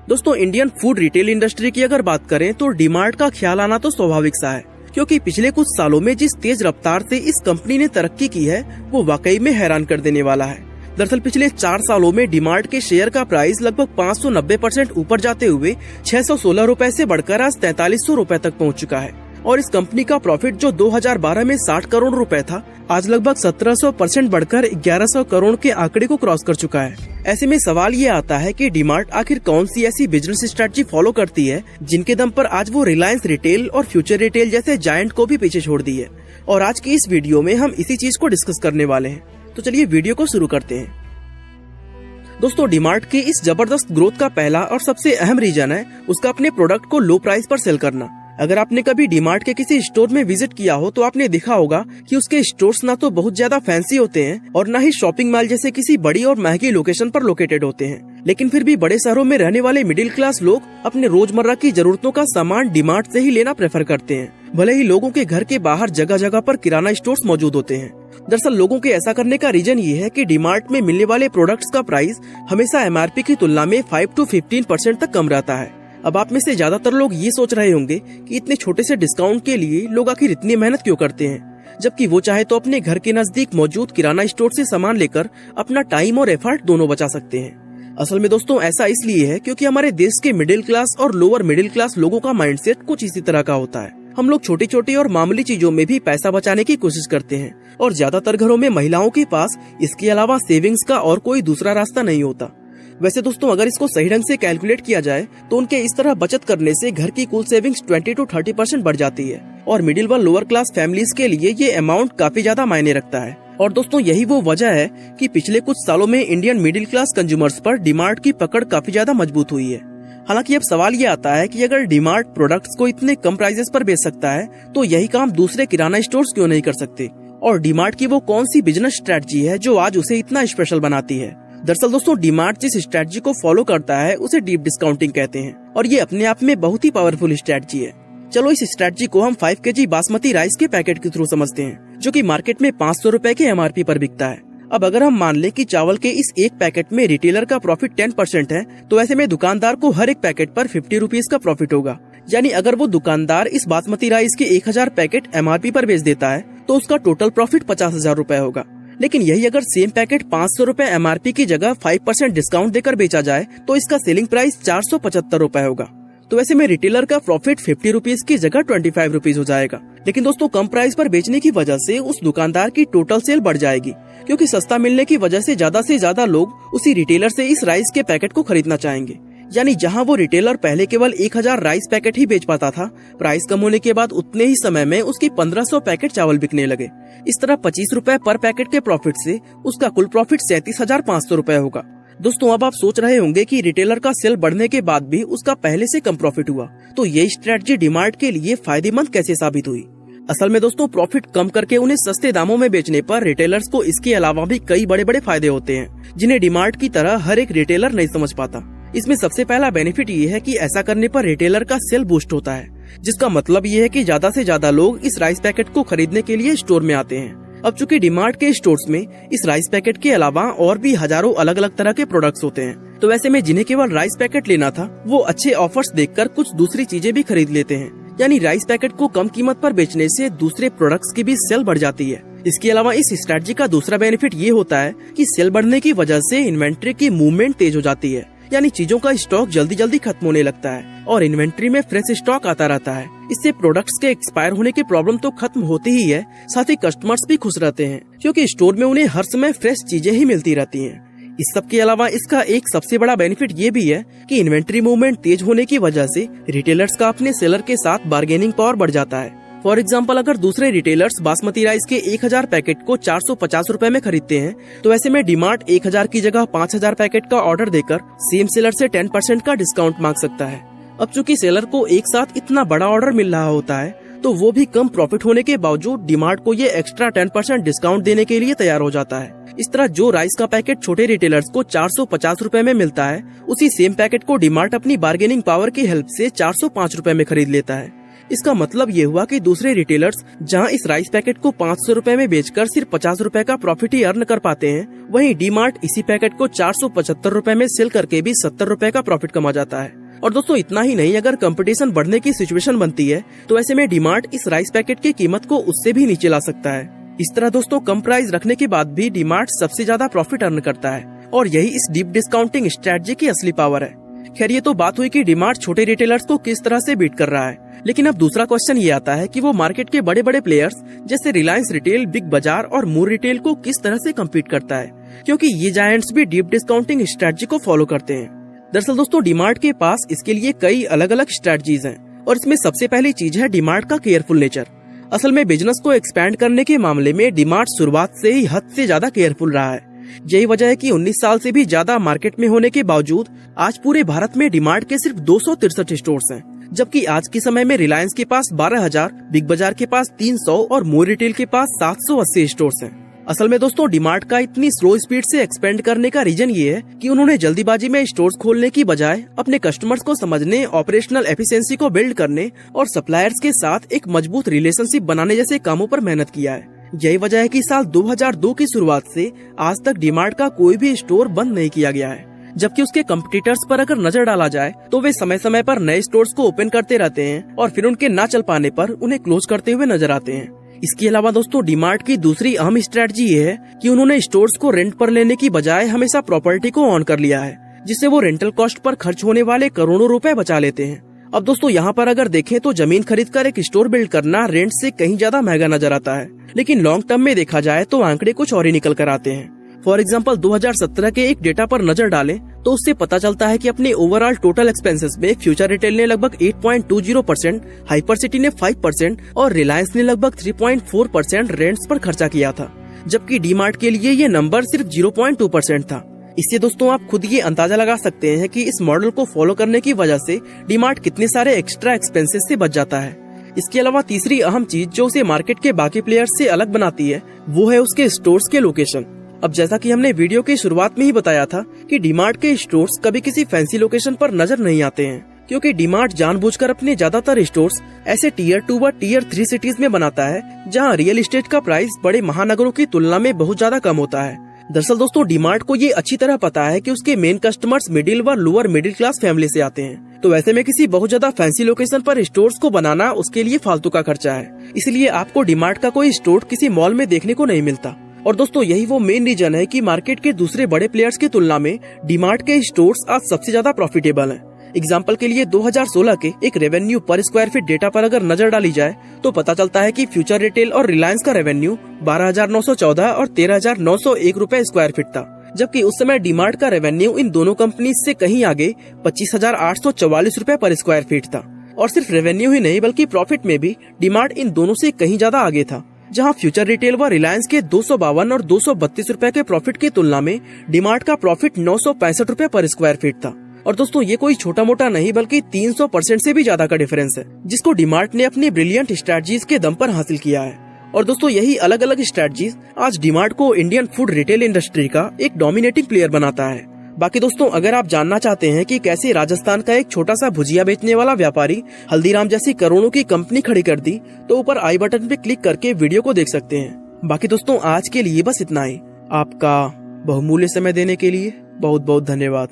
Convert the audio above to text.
दोस्तों, Indian food retail industry की अगर बात करें तो डीमार्ट का ख्याल आना तो स्वाभाविक सा है, क्योंकि पिछले कुछ सालों में जिस तेज रफ्तार से इस कंपनी ने तरक्की की है वो वाकई में हैरान कर देने वाला है। दरअसल पिछले 4 सालों में डीमार्ट के शेयर का प्राइस लगभग 590% ऊपर जाते हुए 616 रुपए से बढ़कर आज 4300 रुपए तक पहुंच चुका है। और इस कंपनी का प्रॉफिट जो 2012 में 60 करोड़ रुपए था, आज लगभग 1700% बढ़कर 1100 करोड़ के आंकड़े को क्रॉस कर चुका है। ऐसे में सवाल ये आता है कि डीमार्ट आखिर कौन सी ऐसी बिजनेस स्ट्रेटजी फॉलो करती है जिनके दम पर आज वो रिलायंस रिटेल और फ्यूचर रिटेल जैसे जायंट को भी पीछे छोड़ दी है। और आज की इस वीडियो में हम इसी चीज को डिस्कस करने वाले हैं। तो चलिए वीडियो को शुरू करते हैं। दोस्तों, डीमार्ट की इस जबरदस्त ग्रोथ का पहला और सबसे अहम रीजन है उसका अपने प्रोडक्ट को लो प्राइस पर सेल करना। अगर आपने कभी डीमार्ट के किसी स्टोर में विजिट किया हो तो आपने देखा होगा कि उसके स्टोर्स ना तो बहुत ज्यादा फैंसी होते हैं और न ही शॉपिंग मॉल जैसे किसी बड़ी और महंगी लोकेशन पर लोकेटेड होते हैं, लेकिन फिर भी बड़े शहरों में रहने वाले मिडिल क्लास लोग अपने रोजमर्रा की जरूरतों का सामान डीमार्ट से ही लेना प्रेफर करते हैं, भले ही लोगों के घर के बाहर जगह जगह पर किराना स्टोर्स मौजूद होते हैं। दरअसल लोगों के ऐसा करने का रीजन ये है कि डीमार्ट में मिलने वाले प्रोडक्ट्स का प्राइस हमेशा एमआरपी की तुलना में 5 to 15% तक कम रहता है। अब आप में से ज्यादातर लोग ये सोच रहे होंगे कि इतने छोटे से डिस्काउंट के लिए लोग आखिर इतनी मेहनत क्यों करते हैं, जबकि वो चाहे तो अपने घर के नजदीक मौजूद किराना स्टोर से सामान लेकर अपना टाइम और एफर्ट दोनों बचा सकते हैं। असल में दोस्तों ऐसा इसलिए है क्योंकि हमारे देश के मिडिल क्लास और लोअर मिडिल क्लास लोगों का माइंडसेट कुछ इसी तरह का होता है। हम लोग छोटी छोटी और मामूली चीजों में भी पैसा बचाने की कोशिश करते हैं और ज्यादातर घरों में महिलाओं के पास इसके अलावा सेविंग्स का और कोई दूसरा रास्ता नहीं होता। वैसे दोस्तों, अगर इसको सही ढंग से कैलकुलेट किया जाए तो उनके इस तरह बचत करने से घर की कुल सेविंग्स 20 to 30% बढ़ जाती है और मिडिल व लोअर क्लास फैमिलीज के लिए ये अमाउंट काफी ज्यादा मायने रखता है। और दोस्तों यही वो वजह है कि पिछले कुछ सालों में इंडियन मिडिल क्लास कंज्यूमर्स पर डीमार्ट की पकड़ काफी ज्यादा मजबूत हुई है। हालांकि अब सवाल ये आता है कि अगर डीमार्ट प्रोडक्ट्स को इतने कम प्राइसेस पर बेच सकता है तो यही काम दूसरे किराना स्टोर्स क्यों नहीं कर सकते, और डीमार्ट की वो कौन सी बिजनेस स्ट्रेटजी है जो आज उसे इतना स्पेशल बनाती है। दरअसल दोस्तों, डीमार्ट जिस स्ट्रेटजी को फॉलो करता है उसे डीप डिस्काउंटिंग कहते हैं और ये अपने आप में बहुत ही पावरफुल स्ट्रेटजी है। चलो इस स्ट्रेटजी को हम 5 kg बासमती राइस के पैकेट के थ्रू समझते हैं, जो कि मार्केट में 500 रुपए के एमआरपी पर बिकता है। अब अगर हम मान लें कि चावल के इस एक पैकेट में रिटेलर का प्रॉफिट 10% है, तो ऐसे में दुकानदार को हर एक पैकेट पर 50 रुपीज का प्रॉफिट होगा। यानी अगर वो दुकानदार इस बासमती राइस के 1000 पैकेट एमआरपी पर बेच देता है तो उसका टोटल प्रॉफिट 50,000 रुपए होगा। लेकिन यही अगर सेम पैकेट 500 रुपए एमआरपी की जगह 5% डिस्काउंट देकर बेचा जाए तो इसका सेलिंग प्राइस 475 रुपए होगा। तो ऐसे में रिटेलर का प्रॉफिट 50 रुपीज की जगह 25 रुपीज हो जाएगा। लेकिन दोस्तों, कम प्राइस पर बेचने की वजह से उस दुकानदार की टोटल सेल बढ़ जाएगी, क्योंकि सस्ता मिलने की वजह से ज्यादा लोग उसी रिटेलर से इस राइस के पैकेट को खरीदना चाहेंगे। यानी जहां वो रिटेलर पहले केवल 1000 राइस पैकेट ही बेच पाता था, प्राइस कम होने के बाद उतने ही समय में उसकी 1500 पैकेट चावल बिकने लगे। इस तरह 25 रुपए पर पैकेट के प्रॉफिट से उसका कुल प्रॉफिट 37,500 रुपए होगा। दोस्तों, अब आप सोच रहे होंगे कि रिटेलर का सेल बढ़ने के बाद भी उसका पहले से कम प्रॉफिट हुआ, तो ये स्ट्रेटजी डीमार्ट के लिए फायदेमंद कैसे साबित हुई। असल में दोस्तों, प्रॉफिट कम करके उन्हें सस्ते दामों में बेचने पर रिटेलर्स को इसके अलावा भी कई बड़े बड़े फायदे होते हैं, जिन्हें डीमार्ट की तरह हर एक रिटेलर नहीं समझ पाता। इसमें सबसे पहला बेनिफिट ये है कि ऐसा करने पर रिटेलर का सेल बूस्ट होता है, जिसका मतलब ये है कि ज्यादा से ज्यादा लोग इस राइस पैकेट को खरीदने के लिए स्टोर में आते हैं। अब चूंकि डीमार्ट के स्टोर्स में इस राइस पैकेट के अलावा और भी हजारों अलग अलग तरह के प्रोडक्ट्स होते हैं, तो वैसे में जिन्हें केवल राइस पैकेट लेना था वो अच्छे ऑफर्स देखकर कुछ दूसरी चीजें भी खरीद लेते हैं। यानी राइस पैकेट को कम कीमत पर बेचने से दूसरे प्रोडक्ट्स की भी सेल बढ़ जाती है। इसके अलावा इस स्ट्रेटजी का दूसरा बेनिफिट ये होता है कि सेल बढ़ने की वजह से इन्वेंट्री की मूवमेंट तेज हो जाती है। यानी चीजों का स्टॉक जल्दी जल्दी खत्म होने लगता है और इन्वेंट्री में फ्रेश स्टॉक आता रहता है। इससे प्रोडक्ट्स के एक्सपायर होने की प्रॉब्लम तो खत्म होती ही है, साथ ही कस्टमर्स भी खुश रहते हैं, क्योंकि स्टोर में उन्हें हर समय फ्रेश चीजें ही मिलती रहती हैं। इस सब के अलावा इसका एक सबसे बड़ा बेनिफिट ये भी है कि इन्वेंट्री मूवमेंट तेज होने की वजह से रिटेलर्स का अपने सेलर के साथ बार्गेनिंग पावर बढ़ जाता है। फॉर एग्जाम्पल, अगर दूसरे रिटेलर्स बासमती राइस के 1000 पैकेट को 450 रुपए में खरीदते हैं, तो ऐसे में डीमार्ट 1000 की जगह 5000 पैकेट का ऑर्डर देकर सेम सेलर से 10% का डिस्काउंट मांग सकता है। अब चूंकि सेलर को एक साथ इतना बड़ा ऑर्डर मिल रहा होता है, तो वो भी कम प्रॉफिट होने के बावजूद डीमार्ट को ये एक्स्ट्रा 10% डिस्काउंट देने के लिए तैयार हो जाता है। इस तरह जो राइस का पैकेट छोटे रिटेलर्स को 450 रुपए में मिलता है, उसी सेम पैकेट को डीमार्ट अपनी बार्गेनिंग पावर की हेल्प से 405 रुपए में खरीद लेता है। इसका मतलब ये हुआ कि दूसरे रिटेलर्स जहां इस राइस पैकेट को 500 रुपए में बेचकर सिर्फ 50 रुपए का प्रॉफिट ही अर्न कर पाते हैं, वहीं डीमार्ट इसी पैकेट को 475 रुपए में सेल करके भी 70 रुपए का प्रॉफिट कमा जाता है। और दोस्तों इतना ही नहीं, अगर कंपटीशन बढ़ने की सिचुएशन बनती है तो ऐसे में डीमार्ट इस राइस पैकेट की कीमत को उससे भी नीचे ला सकता है। इस तरह दोस्तों कम प्राइस रखने के बाद भी डीमार्ट सबसे ज्यादा प्रॉफिट अर्न करता है और यही इस डीप डिस्काउंटिंग स्ट्रेटजी की असली पावर है। खैर ये तो बात हुई कि डीमार्ट छोटे रिटेलर्स को किस तरह से बीट कर रहा है, लेकिन अब दूसरा क्वेश्चन ये आता है कि वो मार्केट के बड़े बड़े प्लेयर्स जैसे रिलायंस रिटेल, बिग बाजार और मूर रिटेल को किस तरह से कम्पीट करता है, क्योंकि ये जायंट्स भी डीप डिस्काउंटिंग स्ट्रेटजी को फॉलो करते हैं। दरअसल दोस्तों डीमार्ट के पास इसके लिए कई अलग अलग स्ट्रेटजीज हैं और इसमें सबसे पहली चीज है डीमार्ट का केयरफुल नेचर। असल में बिजनेस को एक्सपैंड करने के मामले में डीमार्ट शुरुआत से ही हद से ज्यादा केयरफुल रहा है। यही वजह है कि 19 साल से भी ज्यादा मार्केट में होने के बावजूद आज पूरे भारत में डीमार्ट के सिर्फ 263 स्टोर्स हैं, जबकि आज के समय में रिलायंस के पास 12,000, बिग बाजार के पास 300 और मोर रिटेल के पास 780 स्टोर्स हैं। असल में दोस्तों डीमार्ट का इतनी स्लो स्पीड से एक्सपेंड करने का रीजन ये है कि उन्होंने जल्दीबाजी में स्टोर्स खोलने की बजाय अपने कस्टमर्स को समझने, ऑपरेशनल एफिशिएंसी को बिल्ड करने और सप्लायर्स के साथ एक मजबूत रिलेशनशिप बनाने जैसे कामों पर मेहनत किया है। यही वजह है कि साल 2002 की शुरुआत से आज तक डीमार्ट का कोई भी स्टोर बंद नहीं किया गया है, जबकि उसके कंपटीटर्स पर अगर नजर डाला जाए तो वे समय समय पर नए स्टोर्स को ओपन करते रहते हैं और फिर उनके ना चल पाने पर उन्हें क्लोज करते हुए नजर आते हैं। इसके अलावा दोस्तों डीमार्ट की दूसरी अहम स्ट्रेटजी ये है कि उन्होंने स्टोर्स को रेंट पर लेने की बजाय हमेशा प्रॉपर्टी को ऑन कर लिया है, जिससे वो रेंटल कॉस्ट पर खर्च होने वाले करोड़ों रुपए बचा लेते हैं। अब दोस्तों यहाँ पर अगर देखें तो जमीन खरीदकर एक स्टोर बिल्ड करना रेंट से कहीं ज्यादा महंगा नजर आता है, लेकिन लॉन्ग टर्म में देखा जाए तो आंकड़े कुछ और ही निकल कर आते हैं। फॉर एग्जाम्पल 2017 के एक डेटा पर नजर डालें तो उससे पता चलता है कि अपने ओवरऑल टोटल एक्सपेंसेस में फ्यूचर रिटेल ने लगभग 8.20%, हाइपर सिटी ने 5% और रिलायंस ने लगभग 3.4% रेंट्स पर खर्चा किया था, जबकि डीमार्ट के लिए ये नंबर सिर्फ 0.2% था। इससे दोस्तों आप खुद ये अंदाजा लगा सकते हैं कि इस मॉडल को फॉलो करने की वजह से डीमार्ट कितने सारे एक्स्ट्रा एक्सपेंसेस से बच जाता है। इसके अलावा तीसरी अहम चीज जो उसे मार्केट के बाकी प्लेयर्स से अलग बनाती है वो है उसके स्टोर्स के लोकेशन। अब जैसा कि हमने वीडियो की शुरुआत में ही बताया था कि डीमार्ट के स्टोर्स कभी किसी फैंसी लोकेशन पर नजर नहीं आते हैं, क्योंकि डीमार्ट जानबूझकर अपने ज्यादातर स्टोर्स ऐसे टियर 2 व टियर 3 सिटीज में बनाता है जहां रियल एस्टेट का प्राइस बड़े महानगरों की तुलना में बहुत ज्यादा कम होता है। दरअसल दोस्तों डीमार्ट को ये अच्छी तरह पता है कि उसके मेन कस्टमर्स मिडिल व लोअर मिडिल क्लास फैमिली से आते हैं, तो वैसे में किसी बहुत ज्यादा फैंसी लोकेशन पर स्टोर्स को बनाना उसके लिए फालतू का खर्चा है। इसलिए आपको डीमार्ट का कोई स्टोर किसी मॉल में देखने को नहीं मिलता। और दोस्तों यही वो मेन रीजन है कि मार्केट के दूसरे बड़े प्लेयर्स की तुलना में डीमार्ट के स्टोर्स आज सबसे ज्यादा प्रॉफिटेबल हैं। एग्जाम्पल के लिए 2016 के एक रेवेन्यू पर स्क्वायर फीट डेटा पर अगर नजर डाली जाए तो पता चलता है कि फ्यूचर रिटेल और रिलायंस का रेवेन्यू 12,914 और 13,901 रुपए स्क्वायर फीट था, जबकि उस समय डीमार्ट का रेवेन्यू इन दोनों कंपनीज से कहीं आगे 25,844 रुपए पर स्क्वायर फीट था। और सिर्फ रेवेन्यू ही नहीं बल्कि प्रॉफिट में भी डीमार्ट इन दोनों से कहीं ज्यादा आगे था, जहां फ्यूचर रिटेल व रिलायंस के 252 और 232 रुपए के प्रॉफिट की तुलना में डीमार्ट का प्रॉफिट 965 रुपए पर स्क्वायर फीट था। और दोस्तों ये कोई छोटा मोटा नहीं बल्कि 300% से भी ज्यादा का डिफरेंस है, जिसको डीमार्ट ने अपनी ब्रिलियंट स्ट्रेटजीज के दम पर हासिल किया है। और दोस्तों यही अलग अलग स्ट्रेटजीज आज डीमार्ट को इंडियन फूड रिटेल इंडस्ट्री का एक डोमिनेटिंग प्लेयर बनाता है। बाकी दोस्तों अगर आप जानना चाहते हैं कि कैसे राजस्थान का एक छोटा सा भुजिया बेचने वाला व्यापारी हल्दीराम जैसी करोड़ों की कंपनी खड़ी कर दी, तो ऊपर आई बटन पे क्लिक करके वीडियो को देख सकते हैं। बाकी दोस्तों आज के लिए बस इतना ही। आपका बहुमूल्य समय देने के लिए बहुत बहुत धन्यवाद।